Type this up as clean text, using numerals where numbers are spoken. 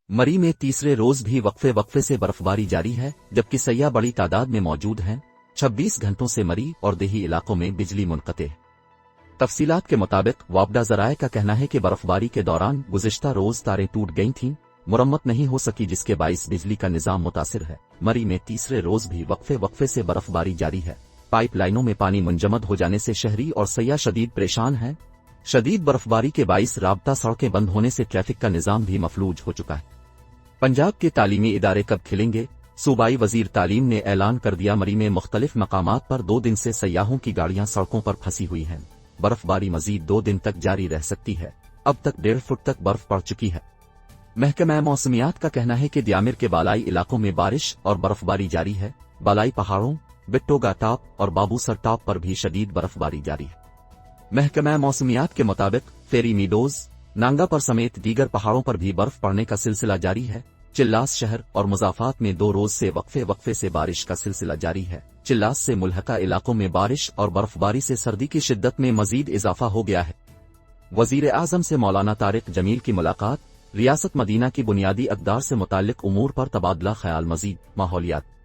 مری میں تیسرے روز بھی وقفے وقفے سے برفباری جاری ہے، جبکہ سیاح بڑی تعداد میں موجود ہیں۔ 26 گھنٹوں سے مری اور دیہی علاقوں میں بجلی منقطع۔ تفصیلات کے مطابق وابڈہ ذرائع کا کہنا ہے کہ برفباری کے دوران گزشتہ روز تاریں ٹوٹ گئی تھیں، مرمت نہیں ہو سکی، جس کے باعث بجلی کا نظام متاثر ہے۔ مری میں تیسرے روز بھی وقفے وقفے سے برفباری جاری ہے۔ پائپ لائنوں میں پانی منجمد ہو جانے سے شہری اور سیاح شدید پریشان ہیں۔ شدید برفباری کے باعث رابطہ سڑکیں بند ہونے سے ٹریفک کا نظام بھی مفلوج ہو چکا ہے۔ پنجاب کے تعلیمی ادارے کب کھلیں گے؟ صوبائی وزیر تعلیم نے اعلان کر دیا، مری میں مختلف مقامات پر 2 دن سے سیاحوں کی گاڑیاں سڑکوں پر پھنسی ہوئی ہیں۔ برفباری مزید 2 دن تک جاری رہ سکتی ہے۔ اب تک 1.5 فٹ تک برف پڑ چکی ہے۔ محکمہ موسمیات کا کہنا ہے کہ دیامر کے بالائی علاقوں میں بارش اور برفباری جاری ہے۔ بالائی پہاڑوں، بٹوگا ٹاپ اور بابوسر ٹاپ پر بھی شدید برفباری جاری ہے۔ محکمہ موسمیات کے مطابق فیری میڈوز، نانگا پر سمیت دیگر پہاڑوں پر بھی برف پڑنے کا سلسلہ جاری ہے۔ چلاس شہر اور مضافات میں 2 روز سے وقفے وقفے سے بارش کا سلسلہ جاری ہے۔ چلاس سے ملحقہ علاقوں میں بارش اور برفباری سے سردی کی شدت میں مزید اضافہ ہو گیا ہے۔ وزیر اعظم سے مولانا طارق جمیل کی ملاقات، ریاست مدینہ کی بنیادی اقدار سے متعلق امور پر تبادلہ خیال۔ مزید ماحولیات